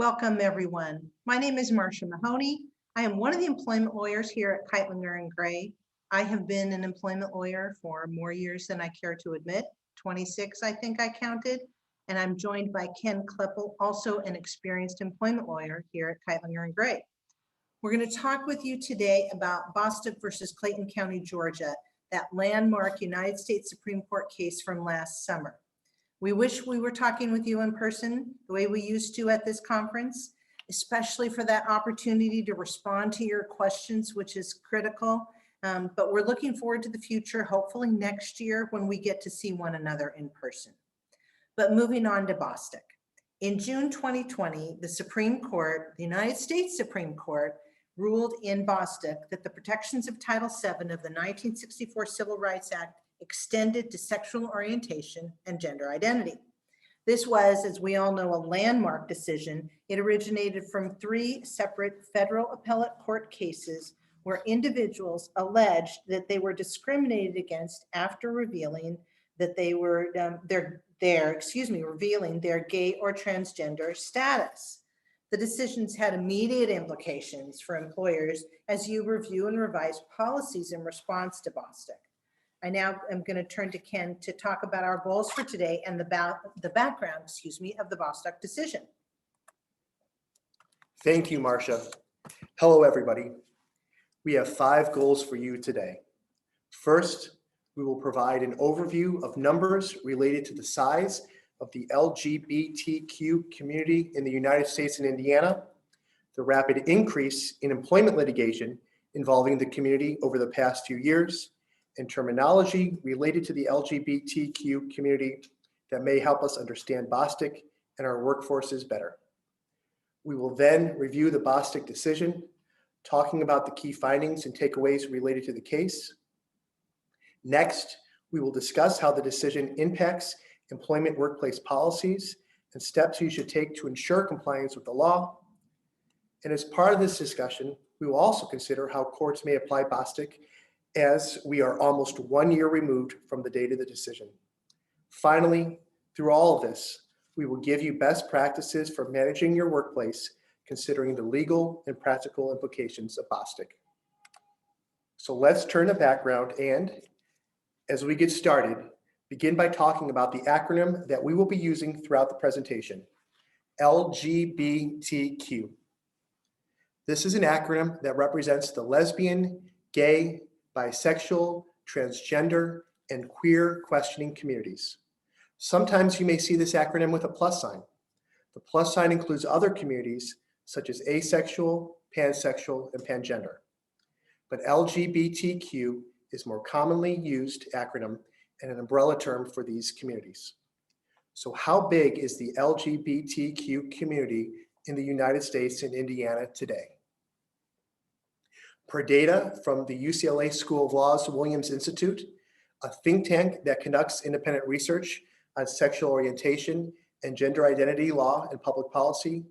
Welcome, everyone. My name is Marcia Mahoney. I am one of the employment lawyers here at Kightlinger and Gray. I have been an employment lawyer for more years than I care to admit, 26, I think I counted. And I'm joined by Ken Kleppel, also an experienced employment lawyer here at Kightlinger and Gray. We're going to talk with you today about Bostock versus Clayton County, Georgia, that landmark United States Supreme Court case from last summer. We wish we were talking with you in person the way we used to at this conference, especially for that opportunity to respond to your questions, which is critical. But we're looking forward to the future, hopefully next year when we get to see one another in person. But moving on to Bostock. In June 2020, the Supreme Court, the United States Supreme Court, ruled in Bostock that the protections of Title VII of the 1964 Civil Rights Act extended to sexual orientation and gender identity. This was, as we all know, a landmark decision. It originated from 3 separate federal appellate court cases where individuals alleged that they were discriminated against after revealing that they were revealing their gay or transgender status. The decisions had immediate implications for employers as you review and revise policies in response to Bostock. I now am going to turn to Ken to talk about our goals for today and the background, of the Bostock decision. Thank you, Marcia. Hello, everybody. We have 5 goals for you today. First, we will provide an overview of numbers related to the size of the LGBTQ community in the United States and Indiana, the rapid increase in employment litigation involving the community over the past few years, and terminology related to the LGBTQ community that may help us understand Bostock and our workforces better. We will then review the Bostock decision, talking about the key findings and takeaways related to the case. Next, we will discuss how the decision impacts employment workplace policies and steps you should take to ensure compliance with the law. And as part of this discussion, we will also consider how courts may apply Bostock as we are almost 1 year removed from the date of the decision. Finally, through all of this, we will give you best practices for managing your workplace, considering the legal and practical implications of Bostock. So let's turn to background and, as we get started, begin by talking about the acronym that we will be using throughout the presentation, LGBTQ. This is an acronym that represents the lesbian, gay, bisexual, transgender, and queer questioning communities. Sometimes you may see this acronym with a plus sign. The plus sign includes other communities such as asexual, pansexual, and pangender. But LGBTQ is more commonly used acronym and an umbrella term for these communities. So how big is the LGBTQ community in the United States and Indiana today? Per data from the UCLA School of Law's Williams Institute, a think tank that conducts independent research on sexual orientation and gender identity law and public policy,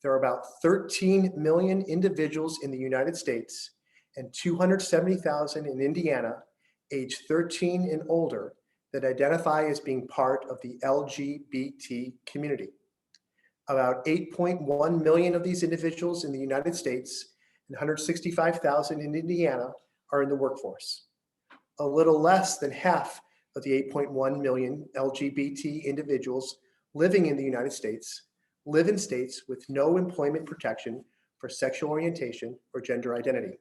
there are about 13 million individuals in the United States and 270,000 in Indiana, age 13 and older, that identify as being part of the LGBT community. About 8.1 million of these individuals in the United States and 165,000 in Indiana are in the workforce. A little less than half of the 8.1 million LGBT individuals living in the United States live in states with no employment protection for sexual orientation or gender identity.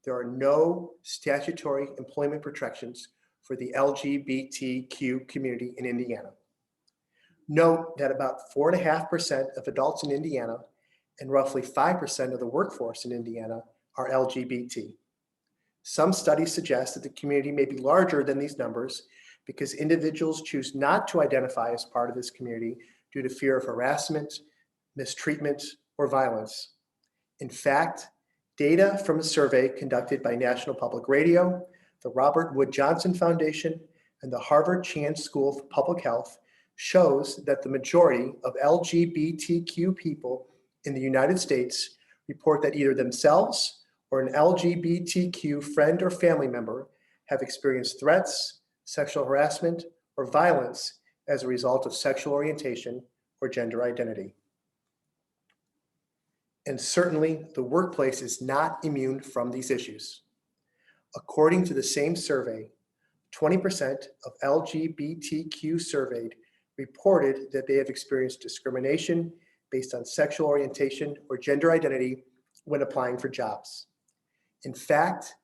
There are no statutory employment protections for the LGBTQ community in Indiana. Note that about 4.5% of adults in Indiana and roughly 5% of the workforce in Indiana are LGBT. Some studies suggest that the community may be larger than these numbers because individuals choose not to identify as part of this community due to fear of harassment, mistreatment, or violence. In fact, data from a survey conducted by National Public Radio, the Robert Wood Johnson Foundation, and the Harvard Chan School of Public Health shows that the majority of LGBTQ people in the United States report that either themselves or an LGBTQ friend or family member have experienced threats, sexual harassment, or violence as a result of sexual orientation or gender identity. And certainly, the workplace is not immune from these issues. According to the same survey, 20% of LGBTQ surveyed reported that they have experienced discrimination based on sexual orientation or gender identity when applying for jobs. In fact,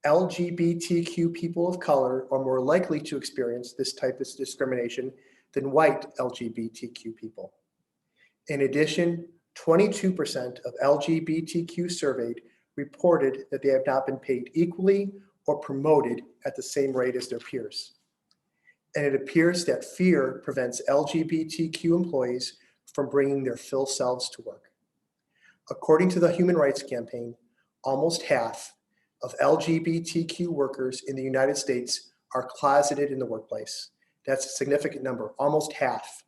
LGBTQ people of color are more likely to experience this type of discrimination than white LGBTQ people. In addition, 22% of LGBTQ surveyed reported that they have not been paid equally or promoted at the same rate as their peers. And it appears that fear prevents LGBTQ employees from bringing their full selves to work. According to the Human Rights Campaign, almost half of LGBTQ workers in the United States are closeted in the workplace. That's a significant number, almost half.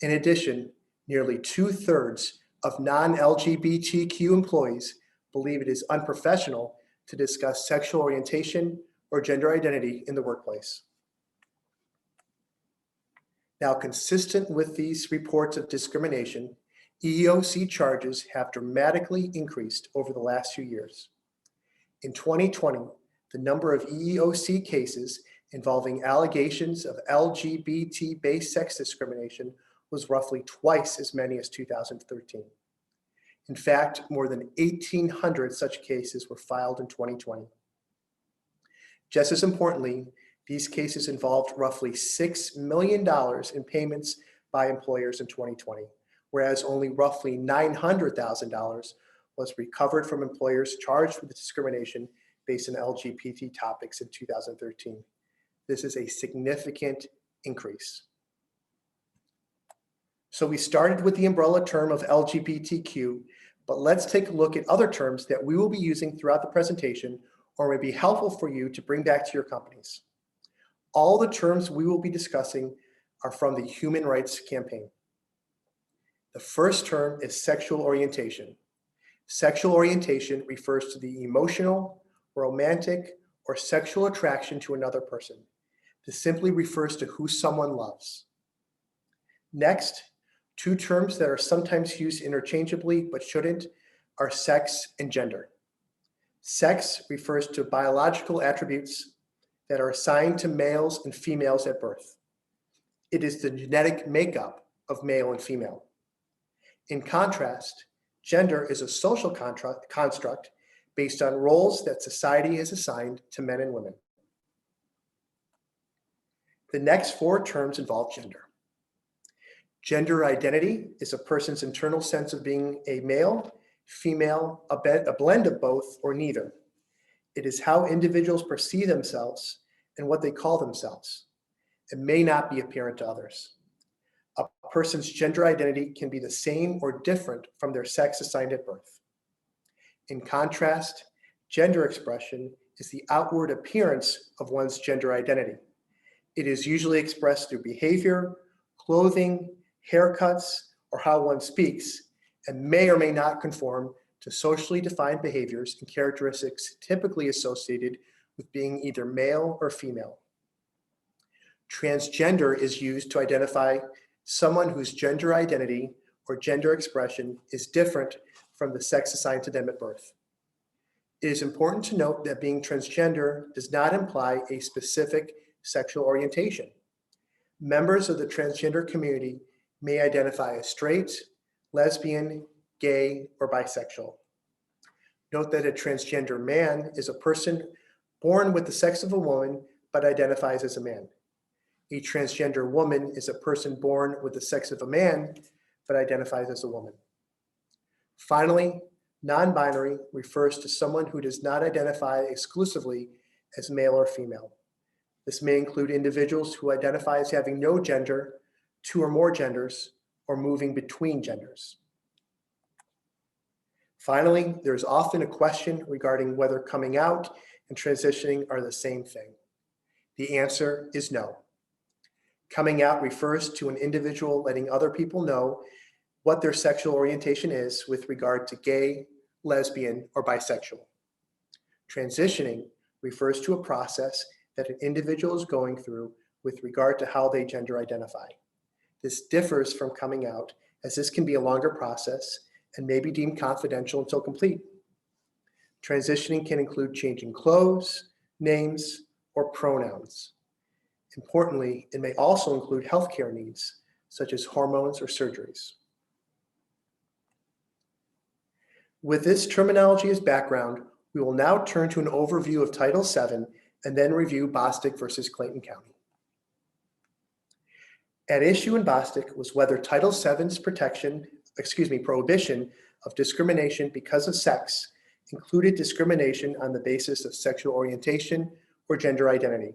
In addition, nearly 2/3 of non-LGBTQ employees believe it is unprofessional to discuss sexual orientation or gender identity in the workplace. Now, consistent with these reports of discrimination, EEOC charges have dramatically increased over the last few years. In 2020, the number of EEOC cases involving allegations of LGBT-based sex discrimination was roughly twice as many as 2013. In fact, more than 1,800 such cases were filed in 2020. Just as importantly, these cases involved roughly $6 million in payments by employers in 2020, whereas only roughly $900,000 was recovered from employers charged with discrimination based on LGBT topics in 2013. This is a significant increase. So we started with the umbrella term of LGBTQ, but let's take a look at other terms that we will be using throughout the presentation or may be helpful for you to bring back to your companies. All the terms we will be discussing are from the Human Rights Campaign. The first term is sexual orientation. Sexual orientation refers to the emotional, romantic, or sexual attraction to another person. This simply refers to who someone loves. Next, two terms that are sometimes used interchangeably but shouldn't are sex and gender. Sex refers to biological attributes that are assigned to males and females at birth. It is the genetic makeup of male and female. In contrast, gender is a social construct based on roles that society has assigned to men and women. The next four terms involve gender. Gender identity is a person's internal sense of being a male, female, a blend of both, or neither. It is how individuals perceive themselves and what they call themselves. It may not be apparent to others. A person's gender identity can be the same or different from their sex assigned at birth. In contrast, gender expression is the outward appearance of one's gender identity. It is usually expressed through behavior, clothing, haircuts, or how one speaks, and may or may not conform to socially defined behaviors and characteristics typically associated with being either male or female. Transgender is used to identify someone whose gender identity or gender expression is different from the sex assigned to them at birth. It is important to note that being transgender does not imply a specific sexual orientation. Members of the transgender community may identify as straight, lesbian, gay, or bisexual. Note that a transgender man is a person born with the sex of a woman but identifies as a man. A transgender woman is a person born with the sex of a man but identifies as a woman. Finally, non-binary refers to someone who does not identify exclusively as male or female. This may include individuals who identify as having no gender, two or more genders, or moving between genders. Finally, there's often a question regarding whether coming out and transitioning are the same thing. The answer is no. Coming out refers to an individual letting other people know what their sexual orientation is with regard to gay, lesbian, or bisexual. Transitioning refers to a process that an individual is going through with regard to how they gender identify. This differs from coming out, as this can be a longer process and may be deemed confidential until complete. Transitioning can include changing clothes, names, or pronouns. Importantly, it may also include healthcare needs, such as hormones or surgeries. With this terminology as background, we will now turn to an overview of Title VII and then review Bostic versus Clayton County. At issue in Bostic was whether Title VII's prohibition of discrimination because of sex included discrimination on the basis of sexual orientation or gender identity.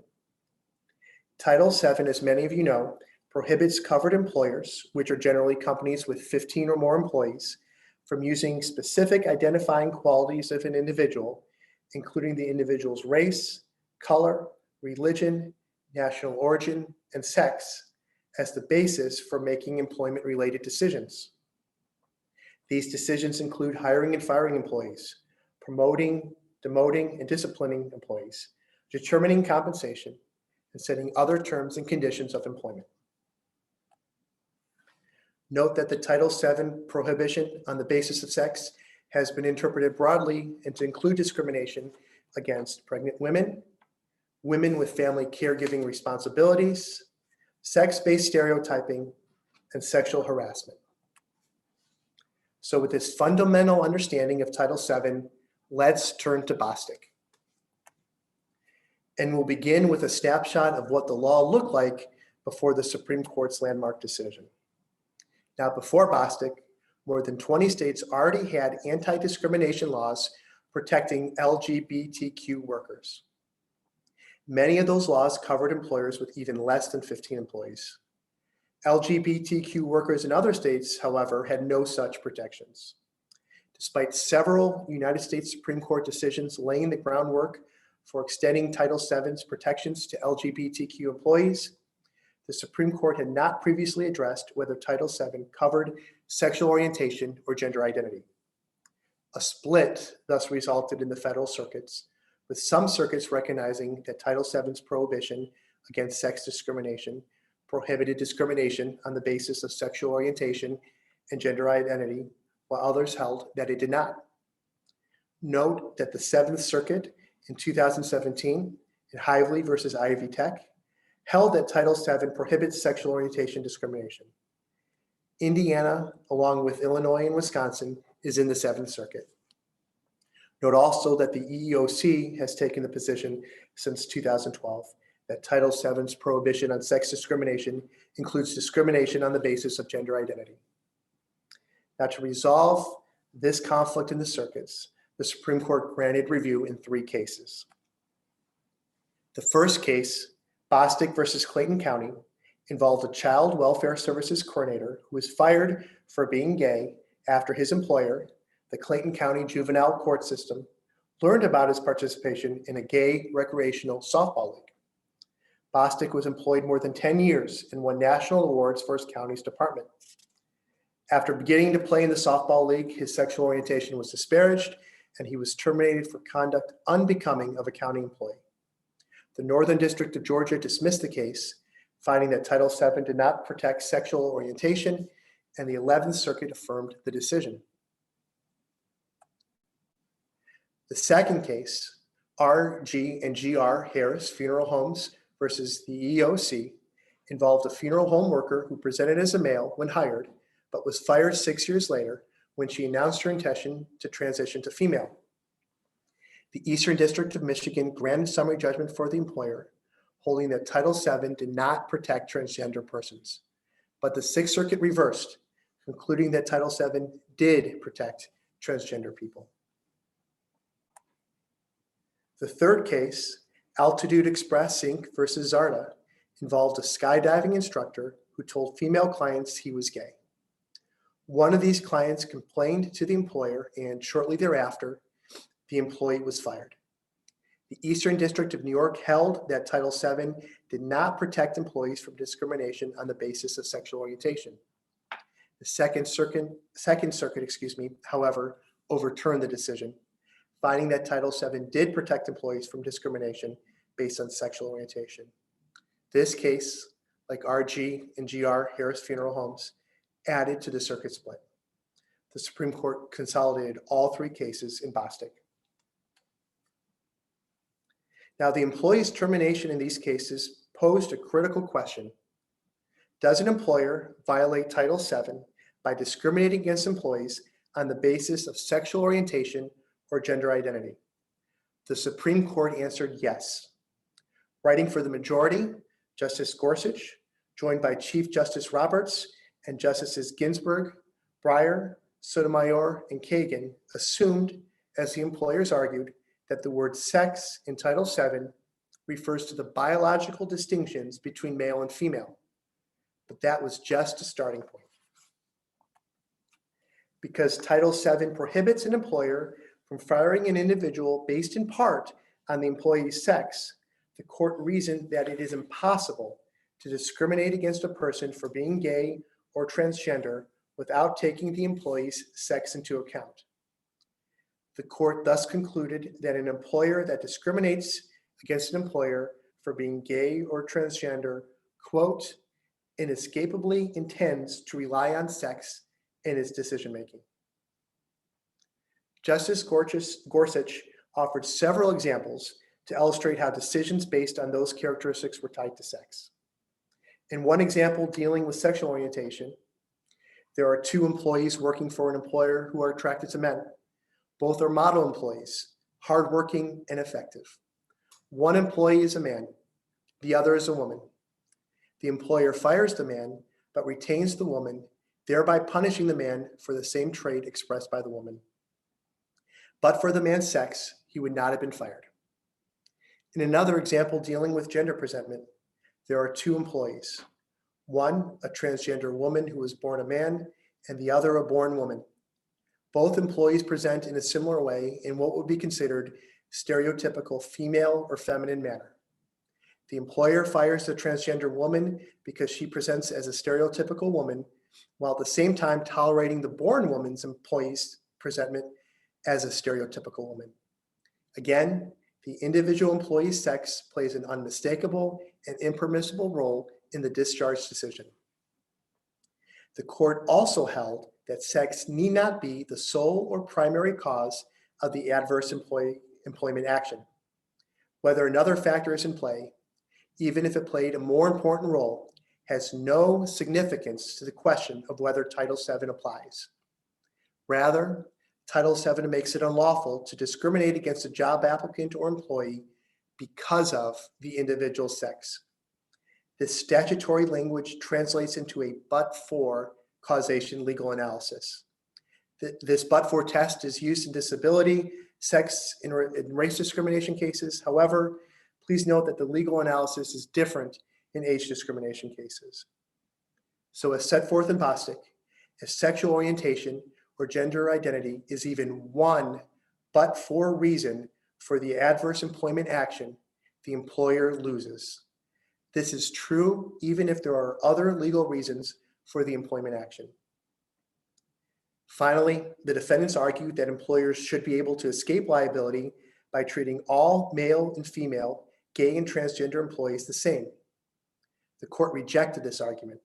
Title VII, as many of you know, prohibits covered employers, which are generally companies with 15 or more employees, from using specific identifying qualities of an individual, including the individual's race, color, religion, national origin, and sex, as the basis for making employment-related decisions. These decisions include hiring and firing employees, promoting, demoting, and disciplining employees, determining compensation, and setting other terms and conditions of employment. Note that the Title VII prohibition on the basis of sex has been interpreted broadly and to include discrimination against pregnant women, women with family caregiving responsibilities, sex-based stereotyping, and sexual harassment. So with this fundamental understanding of Title VII, let's turn to Bostic. And we'll begin with a snapshot of what the law looked like before the Supreme Court's landmark decision. Now, before Bostic, more than 20 states already had anti-discrimination laws protecting LGBTQ workers. Many of those laws covered employers with even less than 15 employees. LGBTQ workers in other states, however, had no such protections. Despite several United States Supreme Court decisions laying the groundwork for extending Title VII's protections to LGBTQ employees, the Supreme Court had not previously addressed whether Title VII covered sexual orientation or gender identity. A split thus resulted in the federal circuits, with some circuits recognizing that Title VII's prohibition against sex discrimination prohibited discrimination on the basis of sexual orientation and gender identity, while others held that it did not. Note that the Seventh Circuit in 2017 in Hively versus Ivy Tech held that Title VII prohibits sexual orientation discrimination. Indiana, along with Illinois and Wisconsin, is in the Seventh Circuit. Note also that the EEOC has taken the position since 2012 that Title VII's prohibition on sex discrimination includes discrimination on the basis of gender identity. Now, to resolve this conflict in the circuits, the Supreme Court granted review in 3 cases. The first case, Bostic versus Clayton County, involved a child welfare services coordinator who was fired for being gay after his employer, the Clayton County Juvenile Court System, learned about his participation in a gay recreational softball league. Bostic was employed more than 10 years and won national awards for his county's department. After beginning to play in the softball league, his sexual orientation was disparaged and he was terminated for conduct unbecoming of a county employee. The Northern District of Georgia dismissed the case, finding that Title VII did not protect sexual orientation, and the 11th Circuit affirmed the decision. The second case, R.G. and G.R. Harris Funeral Homes versus the EEOC, involved a funeral home worker who presented as a male when hired, but was fired 6 years later when she announced her intention to transition to female. The Eastern District of Michigan granted summary judgment for the employer, holding that Title VII did not protect transgender persons. But the Sixth Circuit reversed, concluding that Title VII did protect transgender people. The third case, Altitude Express Inc. versus Zarda, involved a skydiving instructor who told female clients he was gay. One of these clients complained to the employer, and shortly thereafter, the employee was fired. The Eastern District of New York held that Title VII did not protect employees from discrimination on the basis of sexual orientation. The Second Circuit, however, overturned the decision, finding that Title VII did protect employees from discrimination based on sexual orientation. This case, like R.G. and G.R. Harris Funeral Homes, added to the circuit split. The Supreme Court consolidated all three cases in Bostic. Now, the employee's termination in these cases posed a critical question. Does an employer violate Title VII by discriminating against employees on the basis of sexual orientation or gender identity? The Supreme Court answered yes. Writing for the majority, Justice Gorsuch, joined by Chief Justice Roberts and Justices Ginsburg, Breyer, Sotomayor, and Kagan, assumed, as the employers argued, that the word sex in Title VII refers to the biological distinctions between male and female. But that was just a starting point. Because Title VII prohibits an employer from firing an individual based in part on the employee's sex, the court reasoned that it is impossible to discriminate against a person for being gay or transgender without taking the employee's sex into account. The court thus concluded that an employer that discriminates against an employer for being gay or transgender, quote, inescapably intends to rely on sex in its decision-making. Justice Gorsuch offered several examples to illustrate how decisions based on those characteristics were tied to sex. In one example dealing with sexual orientation, there are two employees working for an employer who are attracted to men. Both are model employees, hardworking and effective. One employee is a man, the other is a woman. The employer fires the man, but retains the woman, thereby punishing the man for the same trait expressed by the woman. But for the man's sex, he would not have been fired. In another example dealing with gender presentment, there are two employees. One, a transgender woman who was born a man, and the other a born woman. Both employees present in a similar way in what would be considered stereotypical female or feminine manner. The employer fires the transgender woman because she presents as a stereotypical woman, while at the same time tolerating the born woman's employee's presentment as a stereotypical woman. Again, the individual employee's sex plays an unmistakable and impermissible role in the discharge decision. The court also held that sex need not be the sole or primary cause of the adverse employment action. Whether another factor is in play, even if it played a more important role, has no significance to the question of whether Title VII applies. Rather, Title VII makes it unlawful to discriminate against a job applicant or employee because of the individual's sex. This statutory language translates into a but-for causation legal analysis. This but-for test is used in disability, sex, and race discrimination cases. However, please note that the legal analysis is different in age discrimination cases. So as set forth in Bostic, if sexual orientation or gender identity is even one but-for reason for the adverse employment action, the employer loses. This is true even if there are other legal reasons for the employment action. Finally, the defendants argued that employers should be able to escape liability by treating all male and female, gay and transgender employees the same. The court rejected this argument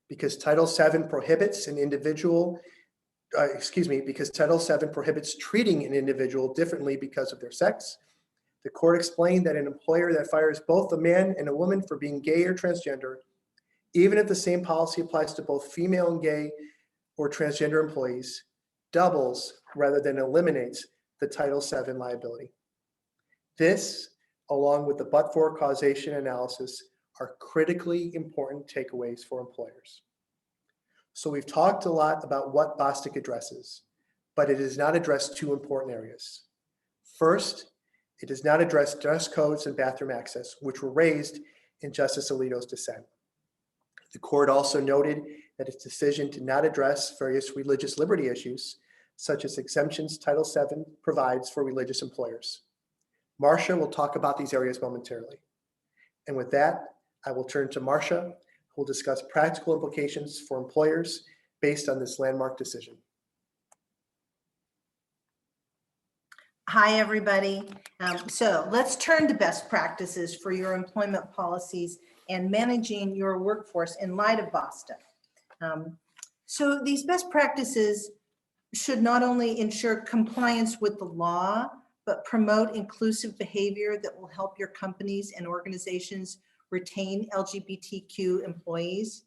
because Title VII prohibits treating an individual differently because of their sex. The court explained that an employer that fires both a man and a woman for being gay or transgender, even if the same policy applies to both female and gay or transgender employees, doubles rather than eliminates the Title VII liability. This, along with the but-for causation analysis, are critically important takeaways for employers. So we've talked a lot about what Bostic addresses, but it does not address two important areas. First, it does not address dress codes and bathroom access, which were raised in Justice Alito's dissent. The court also noted that its decision to not address various religious liberty issues, such as exemptions Title VII provides for religious employers. Marcia will talk about these areas momentarily. And with that, I will turn to Marcia, who will discuss practical implications for employers based on this landmark decision. Hi, everybody. So let's turn to best practices for your employment policies and managing your workforce in light of Bostic. So these best practices should not only ensure compliance with the law, but promote inclusive behavior that will help your companies and organizations retain LGBTQ employees.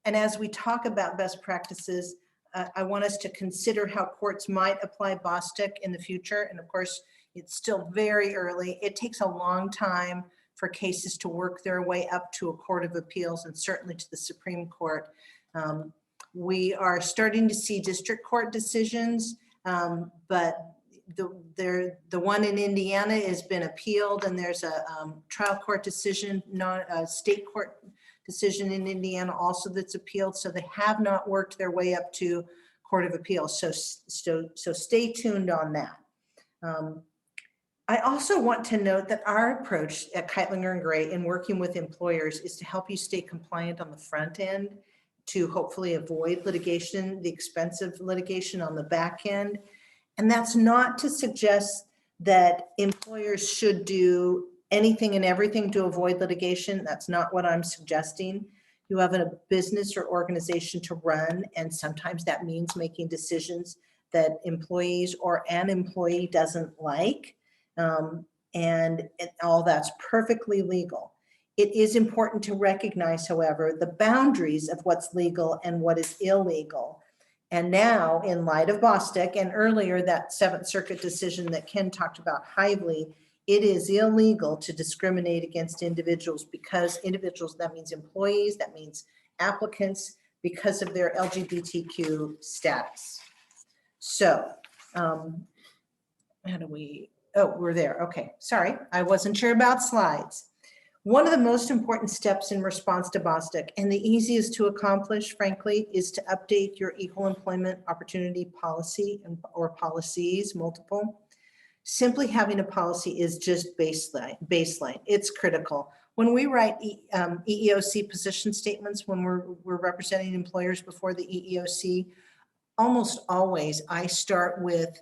And as we talk about best practices, I want us to consider how courts might apply Bostick in the future. And of course, it's still very early. It takes a long time for cases to work their way up to a court of appeals and certainly to the Supreme Court. We are starting to see district court decisions, but the one in Indiana has been appealed, and there's a trial court decision, not a state court decision in Indiana also that's appealed. So they have not worked their way up to Court of Appeals. So stay tuned on that. I also want to note that our approach at Kightlinger and Gray in working with employers is to help you stay compliant on the front end, to hopefully avoid litigation, the expensive litigation on the back end. And that's not to suggest that employers should do anything and everything to avoid litigation. That's not what I'm suggesting. You have a business or organization to run, and sometimes that means making decisions that employees or an employee doesn't like, and all that's perfectly legal. It is important to recognize, however, the boundaries of what's legal and what is illegal. And now, in light of Bostick and earlier that Seventh Circuit decision that Ken talked about, Hively, it is illegal to discriminate against individuals because individuals, that means employees, that means applicants, because of their LGBTQ status. So, how do we, oh, we're there. Okay, sorry, I wasn't sure about slides. One of the most important steps in response to Bostick, and the easiest to accomplish, frankly, is to update your equal employment opportunity policy or policies, multiple. Simply having a policy is just baseline. It's critical. When we write EEOC position statements, when we're representing employers before the EEOC, almost always I start with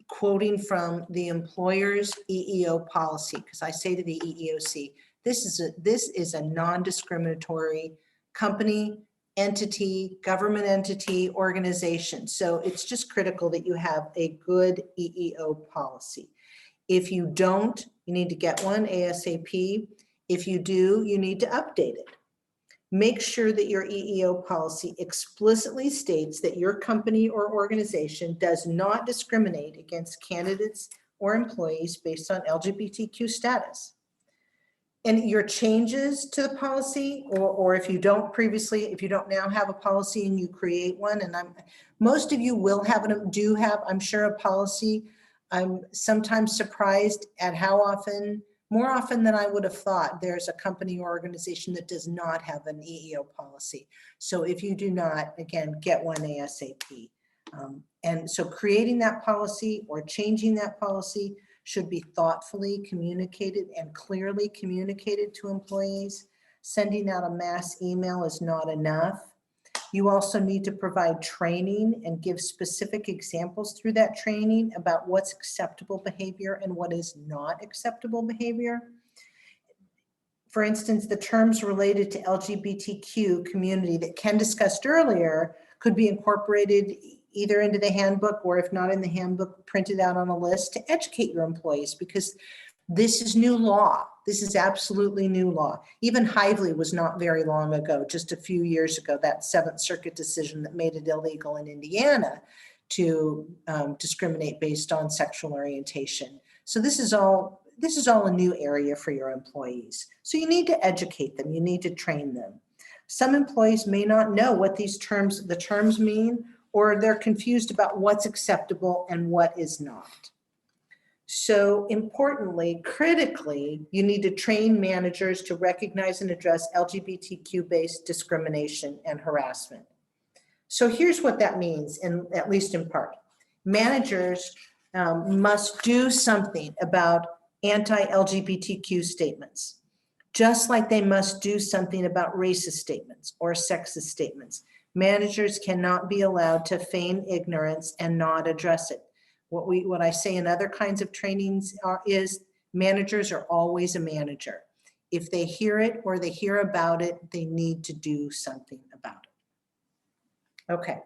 quoting from the employer's EEO policy, because I say to the EEOC, this is a non-discriminatory company, entity, government entity, organization. So it's just critical that you have a good EEO policy. If you don't, you need to get one ASAP. If you do, you need to update it. Make sure that your EEO policy explicitly states that your company or organization does not discriminate against candidates or employees based on LGBTQ status. And your changes to the policy, or if you don't now have a policy and you create one, and most of you will have do have, I'm sure, a policy. I'm sometimes surprised at how often, more often than I would have thought, there's a company or organization that does not have an EEO policy. So if you do not, again, get one ASAP. And so creating that policy or changing that policy should be thoughtfully communicated and clearly communicated to employees. Sending out a mass email is not enough. You also need to provide training and give specific examples through that training about what's acceptable behavior and what is not acceptable behavior. For instance, the terms related to LGBTQ community that Ken discussed earlier could be incorporated either into the handbook, or if not in the handbook, printed out on a list to educate your employees, because this is new law. This is absolutely new law. Even Hively was not very long ago, just a few years ago, that Seventh Circuit decision that made it illegal in Indiana to discriminate based on sexual orientation. So this is all a new area for your employees. So you need to educate them. You need to train them. Some employees may not know what the terms mean, or they're confused about what's acceptable and what is not. So importantly, critically, you need to train managers to recognize and address LGBTQ-based discrimination and harassment. So here's what that means, at least in part. Managers must do something about anti-LGBTQ statements, just like they must do something about racist statements or sexist statements. Managers cannot be allowed to feign ignorance and not address it. What I say in other kinds of trainings is managers are always a manager. If they hear it or they hear about it, they need to do something about it. Okay.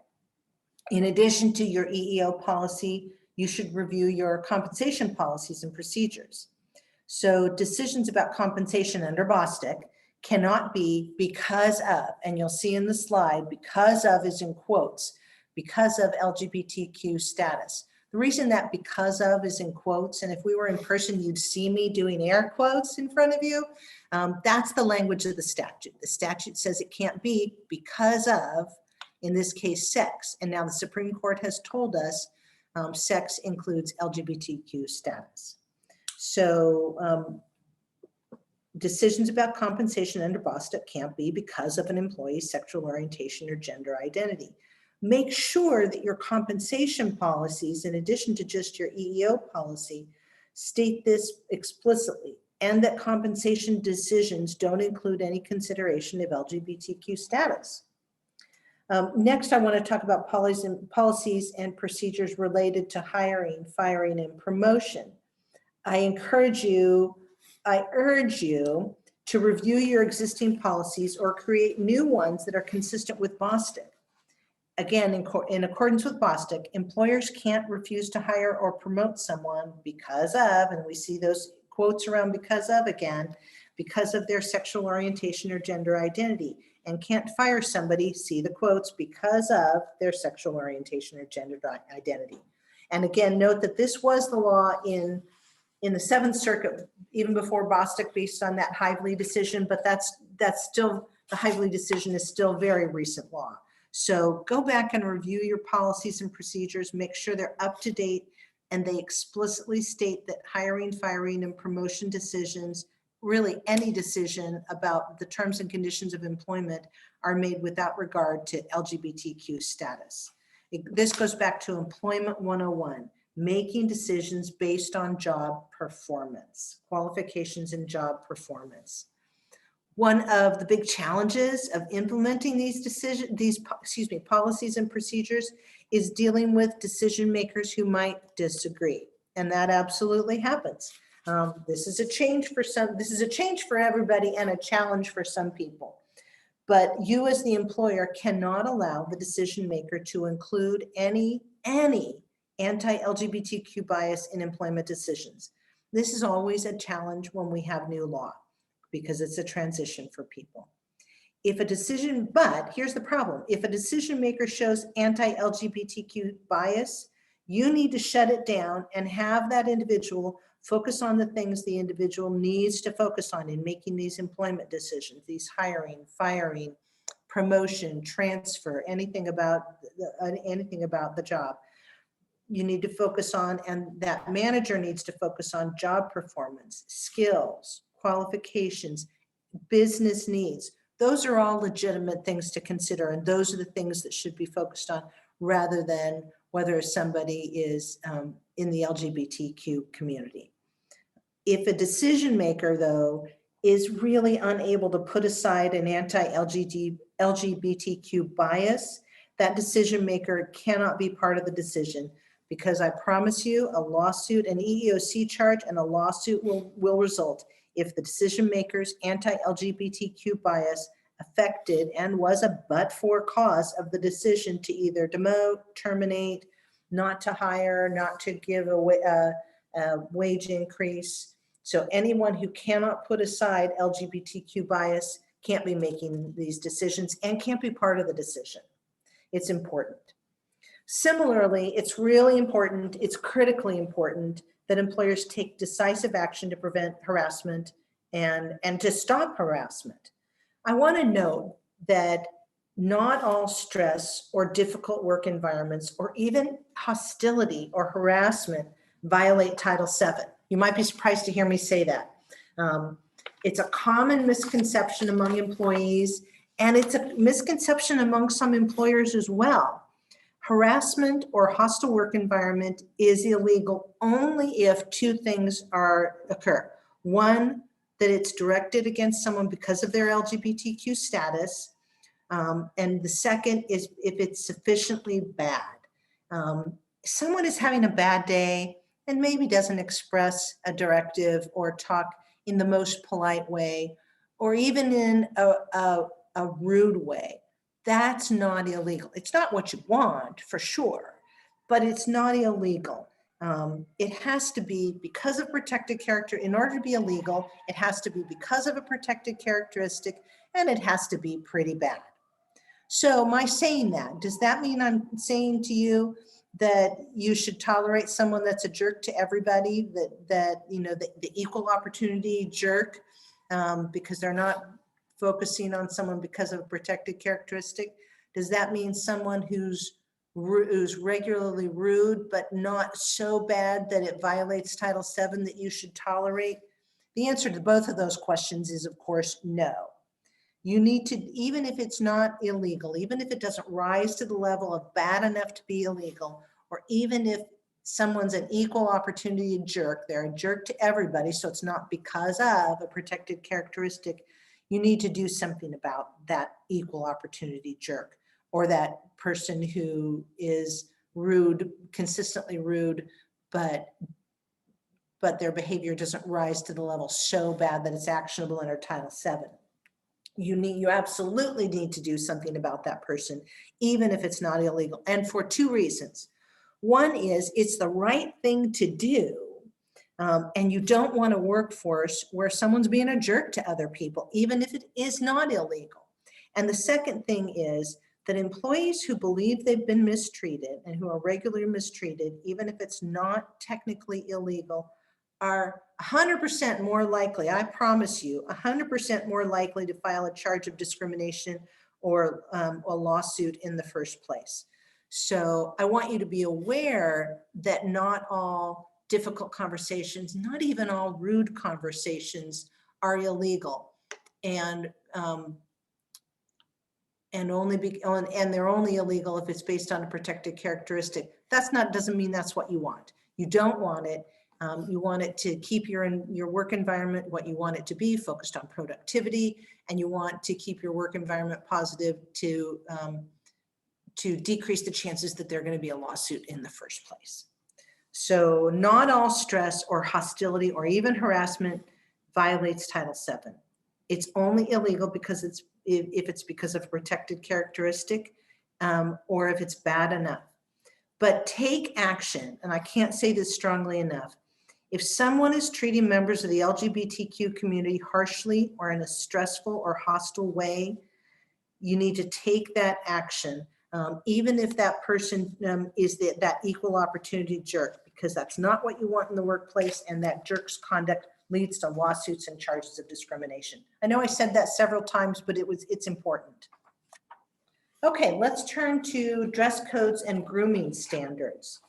In addition to your EEO policy, you should review your compensation policies and procedures. So decisions about compensation under BOSTIC cannot be because of, and you'll see in the slide, because of is in quotes, because of LGBTQ status. The reason that because of is in quotes, and if we were in person, you'd see me doing air quotes in front of you. That's the language of the statute. The statute says it can't be because of, in this case, sex. And now the Supreme Court has told us sex includes LGBTQ status. So decisions about compensation under BOSTIC can't be because of an employee's sexual orientation or gender identity. Make sure that your compensation policies, in addition to just your EEO policy, state this explicitly, and that compensation decisions don't include any consideration of LGBTQ status. Next, I want to talk about policies and procedures related to hiring, firing, and promotion. I urge you to review your existing policies or create new ones that are consistent with BOSTIC. Again, in accordance with BOSTIC, employers can't refuse to hire or promote someone because of, and we see those quotes around because of again, because of their sexual orientation or gender identity, and can't fire somebody, see the quotes, because of their sexual orientation or gender identity. And again, note that this was the law in the Seventh Circuit, even before BOSTIC, based on that Hively decision, but that's still, the Hively decision is still very recent law. So go back and review your policies and procedures, make sure they're up to date, and they explicitly state that hiring, firing, and promotion decisions, really any decision about the terms and conditions of employment, are made without regard to LGBTQ status. This goes back to Employment 101. Making decisions based on job performance, qualifications and job performance. One of the big challenges of implementing these policies and procedures is dealing with decision makers who might disagree, and that absolutely happens. This is a change for some. This is a change for everybody and a challenge for some people. But you, as the employer, cannot allow the decision maker to include any anti-LGBTQ bias in employment decisions. This is always a challenge when we have new law because it's a transition for people. But here's the problem. If a decision maker shows anti-LGBTQ bias, you need to shut it down and have that individual focus on the things the individual needs to focus on in making these employment decisions, these hiring, firing, promotion, transfer, anything about the job. You need to focus on, and that manager needs to focus on job performance, skills, qualifications, business needs. Those are all legitimate things to consider, and those are the things that should be focused on rather than whether somebody is in the LGBTQ community. If a decision maker, though, is really unable to put aside an anti-LGBTQ bias, that decision maker cannot be part of the decision, because I promise you a lawsuit, an EEOC charge and a lawsuit will result if the decision maker's anti-LGBTQ bias affected and was a but-for cause of the decision to either demote, terminate, not to hire, not to give a wage increase. So anyone who cannot put aside LGBTQ bias can't be making these decisions and can't be part of the decision. It's important. Similarly, it's really important, it's critically important that employers take decisive action to prevent harassment and to stop harassment. I want to note that not all stress or difficult work environments or even hostility or harassment violate Title VII. You might be surprised to hear me say that. It's a common misconception among employees, and it's a misconception among some employers as well. Harassment or hostile work environment is illegal only if two things occur. One, that it's directed against someone because of their LGBTQ status. And the second is if it's sufficiently bad. Someone is having a bad day and maybe doesn't express a directive or talk in the most polite way, or even in a rude way. that's not illegal. It's not what you want for sure, but it's not illegal. It has to be because of protected character. In order to be illegal, it has to be because of a protected characteristic, and it has to be pretty bad. So my saying that, does that mean I'm saying to you that you should tolerate someone that's a jerk to everybody, that you know, the equal opportunity jerk, because they're not focusing on someone because of a protected characteristic? Does that mean someone who's regularly rude, but not so bad that it violates Title VII that you should tolerate? The answer to both of those questions is, of course, no. You need to, even if it's not illegal, even if it doesn't rise to the level of bad enough to be illegal, or even if someone's an equal opportunity jerk, they're a jerk to everybody, so it's not because of a protected characteristic, you need to do something about that equal opportunity jerk, or that person who is rude, consistently rude, but their behavior doesn't rise to the level so bad that it's actionable under Title VII. You absolutely need to do something about that person, even if it's not illegal, and for two reasons. One is it's the right thing to do, and you don't want a workforce where someone's being a jerk to other people, even if it is not illegal. And the second thing is that employees who believe they've been mistreated and who are regularly mistreated, even if it's not technically illegal, are 100% more likely, I promise you, 100% more likely to file a charge of discrimination or a lawsuit in the first place. So I want you to be aware that not all difficult conversations, not even all rude conversations, are illegal, and they're only illegal if it's based on a protected characteristic. Doesn't mean that's what you want. You don't want it. You want it to keep your work environment what you want it to be, focused on productivity, and you want to keep your work environment positive to decrease the chances that there are going to be a lawsuit in the first place. So not all stress or hostility or even harassment violates Title VII. It's only illegal because if it's because of a protected characteristic, or if it's bad enough. But take action, and I can't say this strongly enough. If someone is treating members of the LGBTQ community harshly or in a stressful or hostile way, you need to take that action, even if that person is that equal opportunity jerk, because that's not what you want in the workplace, and that jerk's conduct leads to lawsuits and charges of discrimination. I know I said that several times, but it's important. Okay, let's turn to dress codes and grooming standards.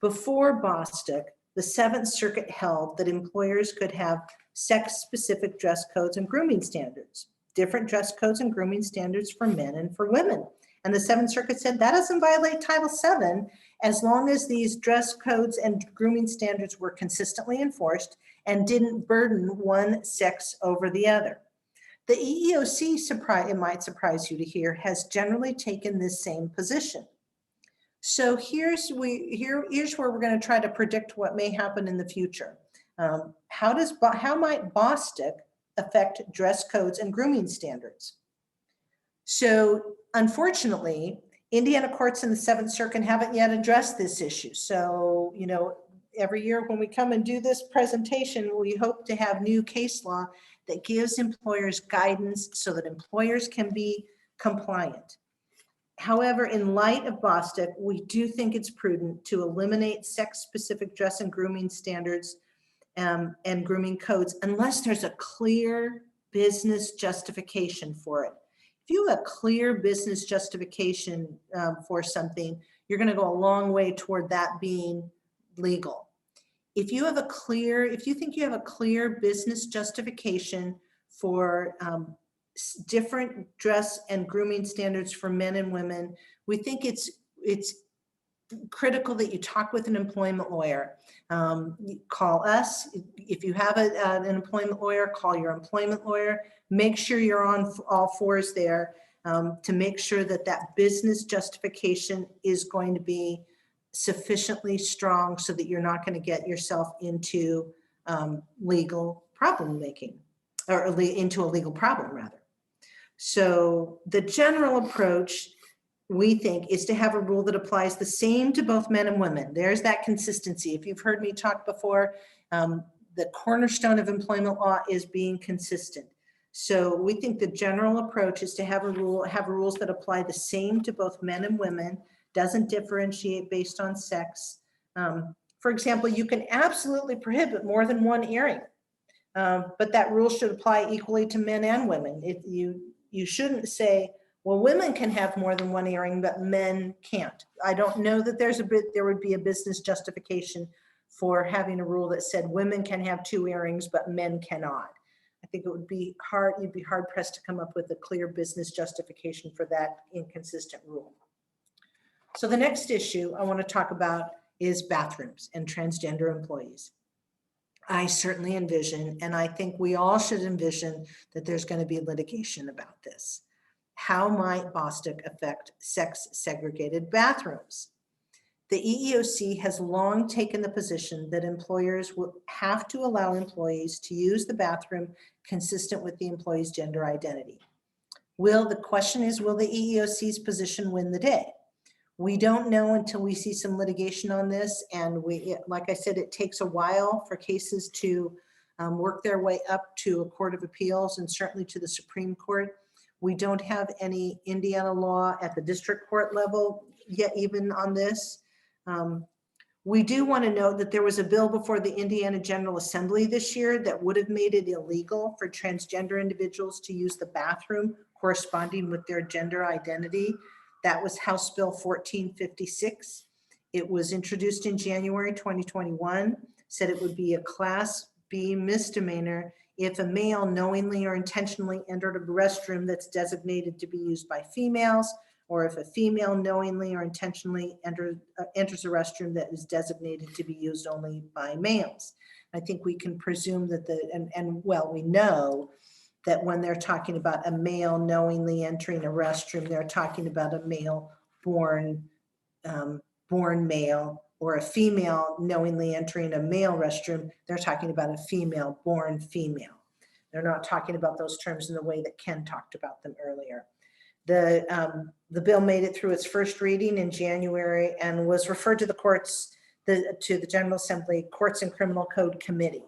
Before Bostock, the Seventh Circuit held that employers could have sex-specific dress codes and grooming standards, different dress codes and grooming standards for men and for women. And the Seventh Circuit said that doesn't violate Title VII as long as these dress codes and grooming standards were consistently enforced and didn't burden one sex over the other. The EEOC, it might surprise you to hear, has generally taken this same position. So here's where we're going to try to predict what may happen in the future. How might Bostock affect dress codes and grooming standards? So unfortunately, Indiana courts in the Seventh Circuit haven't yet addressed this issue. So, you know, every year when we come and do this presentation, we hope to have new case law that gives employers guidance so that employers can be compliant. However, in light of Bostock, we do think it's prudent to eliminate sex-specific dress and grooming standards and grooming codes unless there's a clear business justification for it. If you have a clear business justification for something, you're going to go a long way toward that being legal. If you think you have a clear business justification for different dress and grooming standards for men and women, we think it's critical that you talk with an employment lawyer. Call us. If you have an employment lawyer, call your employment lawyer. Make sure you're on all fours there to make sure that that business justification is going to be sufficiently strong so that you're not going to get yourself into legal problem making, or into a legal problem rather. So the general approach, we think, is to have a rule that applies the same to both men and women. There's that consistency. If you've heard me talk before, the cornerstone of employment law is being consistent. So we think the general approach is to have rules that apply the same to both men and women, doesn't differentiate based on sex. For example, you can absolutely prohibit more than one earring, but that rule should apply equally to men and women. You shouldn't say, well, women can have more than one earring, but men can't. I don't know that there would be a business justification for having a rule that said women can have 2 earrings, but men cannot. I think it would be hard, you'd be hard pressed to come up with a clear business justification for that inconsistent rule. So the next issue I want to talk about is bathrooms and transgender employees. I certainly envision, and I think we all should envision, that there's going to be litigation about this. How might Bostick affect sex-segregated bathrooms? The EEOC has long taken the position that employers will have to allow employees to use the bathroom consistent with the employee's gender identity. The question is, will the EEOC's position win the day? We don't know until we see some litigation on this, and like I said, it takes a while for cases to work their way up to a court of appeals and certainly to the Supreme Court. We don't have any Indiana law at the district court level yet, even on this. We do want to note that there was a bill before the Indiana General Assembly this year that would have made it illegal for transgender individuals to use the bathroom corresponding with their gender identity. That was House Bill 1456. It was introduced in January 2021, said it would be a Class B misdemeanor if a male knowingly or intentionally entered a restroom that's designated to be used by females, or if a female knowingly or intentionally enters a restroom that is designated to be used only by males. I think we can presume that we know that when they're talking about a male knowingly entering a restroom, they're talking about a male born male, or a female knowingly entering a male restroom, they're talking about a female born female. They're not talking about those terms in the way that Ken talked about them earlier. The bill made it through its first reading in January and was referred to the courts, to the General Assembly Courts and Criminal Code Committee.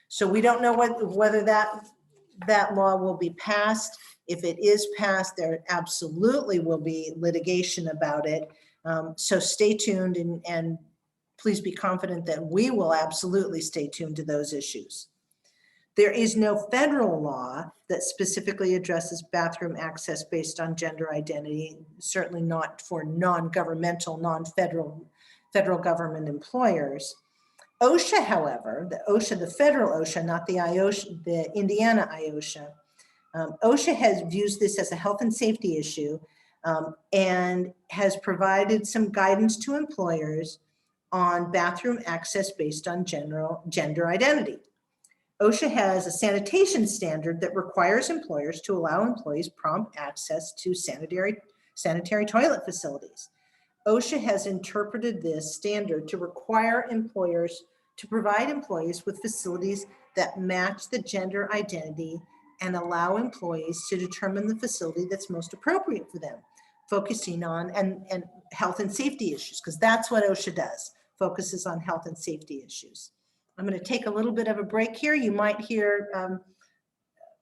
So we don't know whether that law will be passed. If it is passed, there absolutely will be litigation about it. So stay tuned, and please be confident that we will absolutely stay tuned to those issues. There is no federal law that specifically addresses bathroom access based on gender identity, certainly not for non-governmental, federal government employers. OSHA, however, the federal OSHA, not the IOSHA, the Indiana IOSHA, OSHA views this as a health and safety issue, and has provided some guidance to employers on bathroom access based on gender identity. OSHA has a sanitation standard that requires employers to allow employees prompt access to sanitary toilet facilities. OSHA has interpreted this standard to require employers to provide employees with facilities that match the gender identity and allow employees to determine the facility that's most appropriate for them, focusing on and health and safety issues, because that's what OSHA does, focuses on health and safety issues. I'm going to take a little bit of a break here. You might hear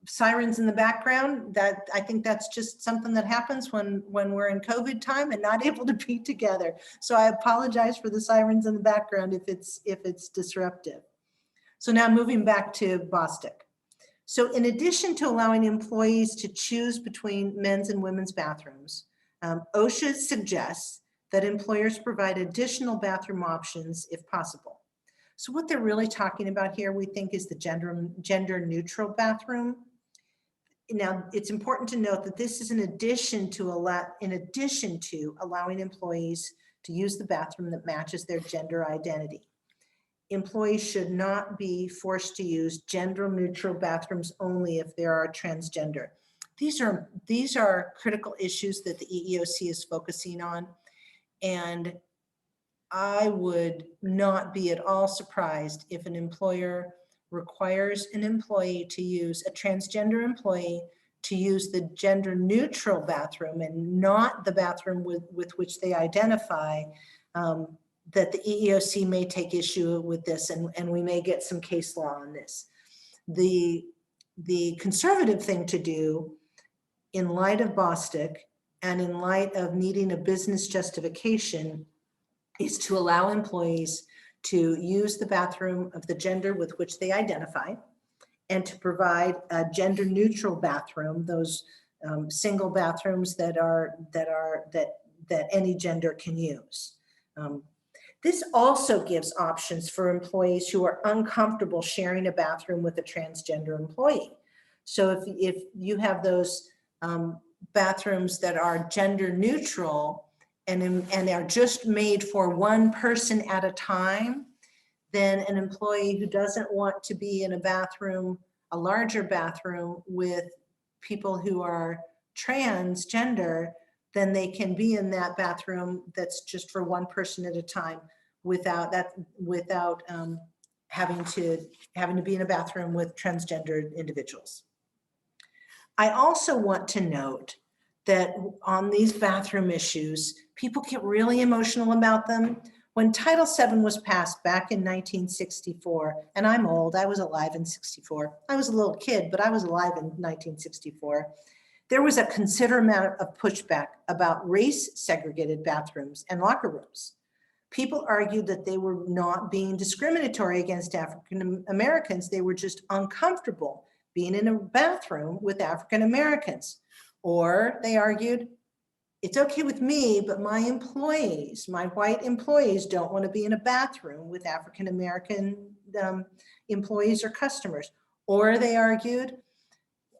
sirens in the background. That I think that's just something that happens when we're in COVID time and not able to be together. So I apologize for the sirens in the background if it's disruptive. So now moving back to Bostick. So in addition to allowing employees to choose between men's and women's bathrooms, OSHA suggests that employers provide additional bathroom options if possible. So what they're really talking about here, we think, is the gender neutral bathroom. Now, it's important to note that this is in addition to allowing employees to use the bathroom that matches their gender identity. Employees should not be forced to use gender neutral bathrooms only if they are transgender. These are critical issues that the EEOC is focusing on, and I would not be at all surprised if an employer requires an employee to use, a transgender employee to use the gender neutral bathroom and not the bathroom with which they identify, that the EEOC may take issue with this, and we may get some case law on this. The conservative thing to do in light of Bostick and in light of needing a business justification is to allow employees to use the bathroom of the gender with which they identify, and to provide a gender neutral bathroom, those single bathrooms that any gender can use. This also gives options for employees who are uncomfortable sharing a bathroom with a transgender employee. So if you have those bathrooms that are gender neutral and are just made for one person at a time, then an employee who doesn't want to be in a bathroom, a larger bathroom with people who are transgender, then they can be in that bathroom that's just for one person at a time without having to be in a bathroom with transgender individuals. I also want to note that on these bathroom issues, people get really emotional about them. When Title VII was passed back in 1964, and I'm old, I was alive in 64. I was a little kid, but I was alive in 1964. There was a considerable amount of pushback about race segregated bathrooms and locker rooms. People argued that they were not being discriminatory against African Americans. They were just uncomfortable being in a bathroom with African Americans. Or they argued, it's okay with me, but my employees, my white employees, don't want to be in a bathroom with African American employees or customers. Or they argued,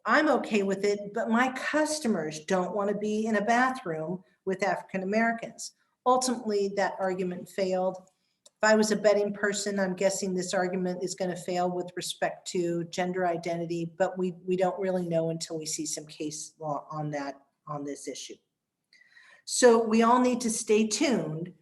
I'm okay with it, but my customers don't want to be in a bathroom with African Americans. Ultimately, that argument failed. If I was a betting person, I'm guessing this argument is going to fail with respect to gender identity, but we don't really know until we see some case law on this issue. So we all need to stay tuned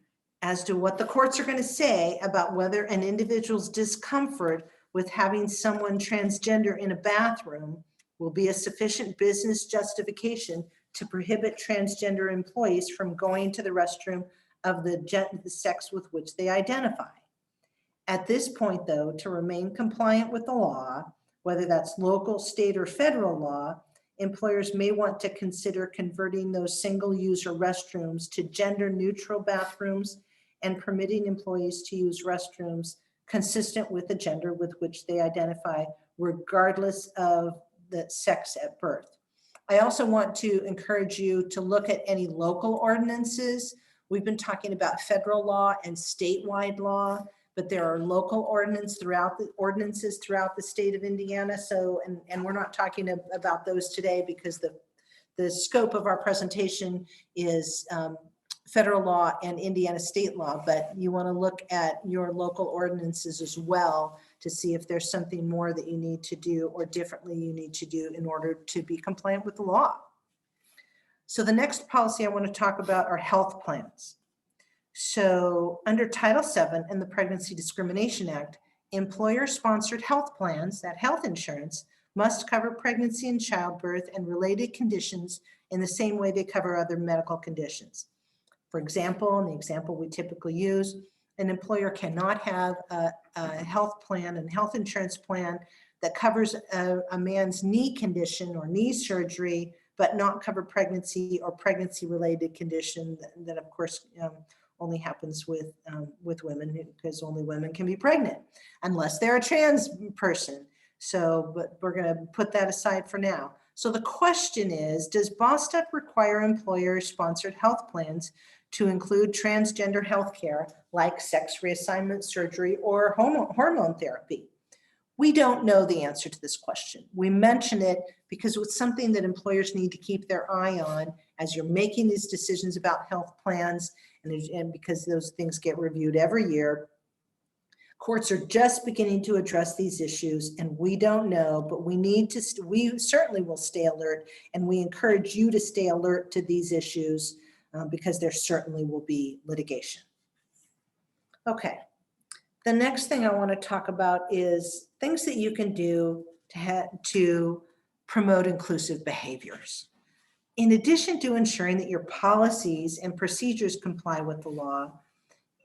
as to what the courts are going to say about whether an individual's discomfort with having someone transgender in a bathroom will be a sufficient business justification to prohibit transgender employees from going to the restroom of the sex with which they identify. At this point, though, to remain compliant with the law, whether that's local, state, or federal law, employers may want to consider converting those single-user restrooms to gender-neutral bathrooms and permitting employees to use restrooms consistent with the gender with which they identify, regardless of the sex at birth. I also want to encourage you to look at any local ordinances. We've been talking about federal law and statewide law, but there are local ordinances throughout the state of Indiana. So, and we're not talking about those today because the scope of our presentation is federal law and Indiana state law, but you want to look at your local ordinances as well to see if there's something more that you need to do or differently you need to do in order to be compliant with the law. So the next policy I want to talk about are health plans. So under Title VII and the Pregnancy Discrimination Act, employer-sponsored health plans, that health insurance, must cover pregnancy and childbirth and related conditions in the same way they cover other medical conditions. For example, in the example we typically use, an employer cannot have a health plan and health insurance plan that covers a man's knee condition or knee surgery, but not cover pregnancy or pregnancy-related condition that of course only happens with women, because only women can be pregnant unless they're a trans person. So, but we're going to put that aside for now. So the question is, does Bostock require employer-sponsored health plans to include transgender health care like sex reassignment surgery or hormone therapy? We don't know the answer to this question. We mention it because it's something that employers need to keep their eye on as you're making these decisions about health plans, and because those things get reviewed every year. Courts are just beginning to address these issues, and we don't know, but we certainly will stay alert, and we encourage you to stay alert to these issues because there certainly will be litigation. Okay, the next thing I want to talk about is things that you can do to promote inclusive behaviors. In addition to ensuring that your policies and procedures comply with the law,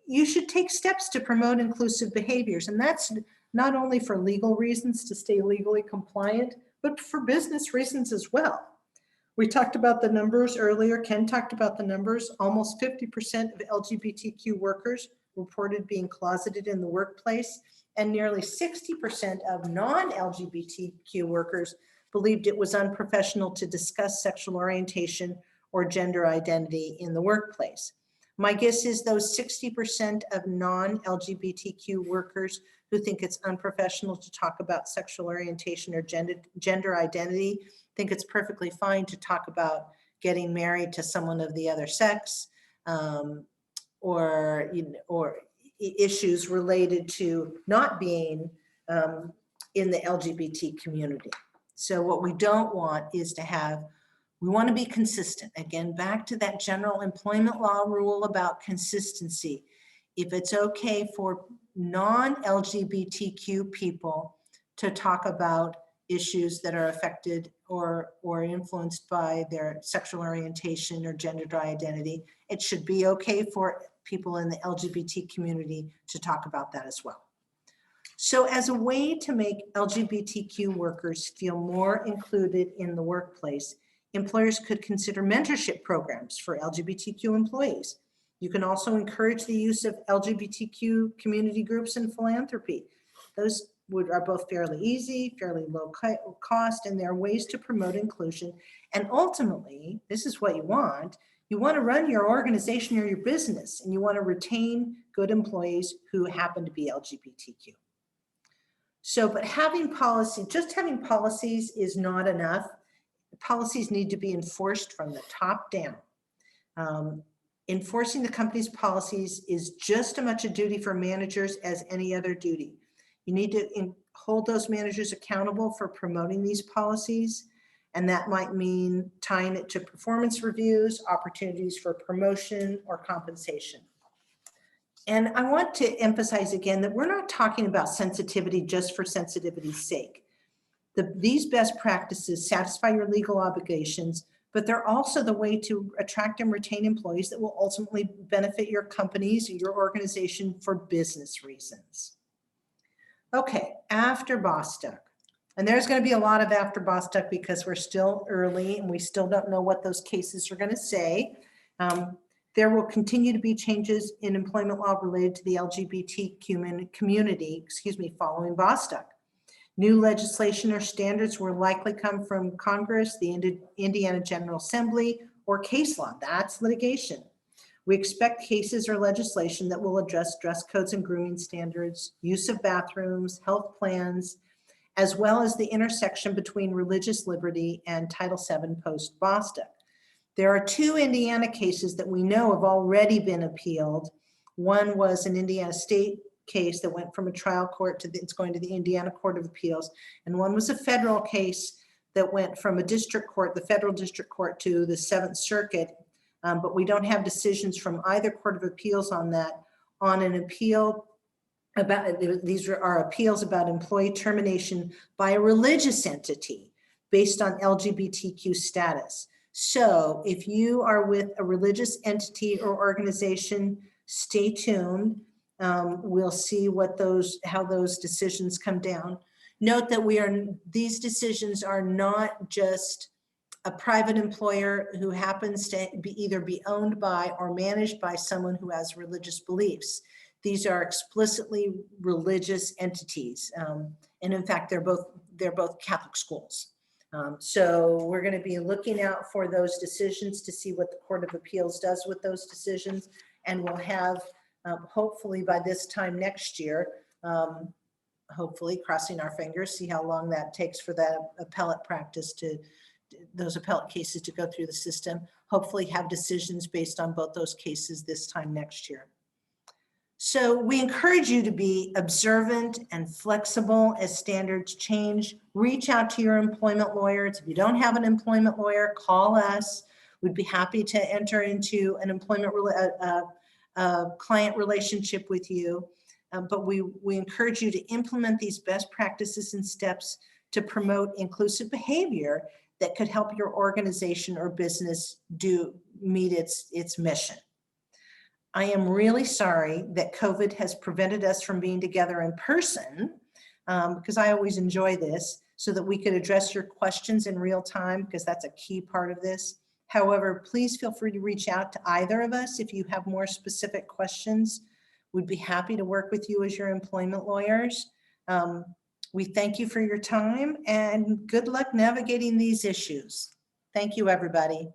you should take steps to promote inclusive behaviors. And that's not only for legal reasons to stay legally compliant, but for business reasons as well. We talked about the numbers earlier. Ken talked about the numbers. Almost 50% of LGBTQ workers reported being closeted in the workplace, and nearly 60% of non-LGBTQ workers believed it was unprofessional to discuss sexual orientation or gender identity in the workplace. My guess is those 60% of non-LGBTQ workers who think it's unprofessional to talk about sexual orientation or gender identity think it's perfectly fine to talk about getting married to someone of the other sex, or issues related to not being in the LGBT community. So what we don't want is we want to be consistent. Again, back to that general employment law rule about consistency. If it's okay for non-LGBTQ people to talk about issues that are affected or influenced by their sexual orientation or gender identity, it should be okay for people in the LGBT community to talk about that as well. So as a way to make LGBTQ workers feel more included in the workplace, employers could consider mentorship programs for LGBTQ employees. You can also encourage the use of LGBTQ community groups and philanthropy. Those are both fairly easy, fairly low cost, and there are ways to promote inclusion. And ultimately, this is what you want. You want to run your organization or your business, and you want to retain good employees who happen to be LGBTQ. So, but just having policies is not enough. Policies need to be enforced from the top down. Enforcing the company's policies is just as much a duty for managers as any other duty. You need to hold those managers accountable for promoting these policies, and that might mean tying it to performance reviews, opportunities for promotion or compensation. And I want to emphasize again that we're not talking about sensitivity just for sensitivity's sake. These best practices satisfy your legal obligations, but they're also the way to attract and retain employees that will ultimately benefit your companies or your organization for business reasons. Okay, after Bostock. And there's going to be a lot of after Bostock because we're still early and we still don't know what those cases are going to say. There will continue to be changes in employment law related to the LGBT community, following Bostock. New legislation or standards will likely come from Congress, the Indiana General Assembly, or case law. That's litigation. We expect cases or legislation that will address dress codes and grooming standards, use of bathrooms, health plans, as well as the intersection between religious liberty and Title VII post-Bostock. There are two Indiana cases that we know have already been appealed. One was an Indiana state case that went from a trial court to it's going to the Indiana Court of Appeals, and one was a federal case that went from a district court, the federal district court, to the Seventh Circuit. But we don't have decisions from either Court of Appeals on that. On an appeal about, these are appeals about employee termination by a religious entity based on LGBTQ status. So if you are with a religious entity or organization, stay tuned. We'll see how those decisions come down. Note that these decisions are not just a private employer who happens to either be owned by or managed by someone who has religious beliefs. These are explicitly religious entities. And in fact, they're both Catholic schools. So we're going to be looking out for those decisions to see what the Court of Appeals does with those decisions. And we'll have, hopefully by this time next year, hopefully crossing our fingers, see how long that takes for that appellate practice those appellate cases to go through the system, hopefully have decisions based on both those cases this time next year. So we encourage you to be observant and flexible as standards change. Reach out to your employment lawyers. If you don't have an employment lawyer, call us. We'd be happy to enter into an employment client relationship with you. But we encourage you to implement these best practices and steps to promote inclusive behavior that could help your organization or business meet its mission. I am really sorry that COVID has prevented us from being together in person, because I always enjoy this, so that we could address your questions in real time, because that's a key part of this. However, please feel free to reach out to either of us if you have more specific questions. We'd be happy to work with you as your employment lawyers. We thank you for your time and good luck navigating these issues. Thank you, everybody.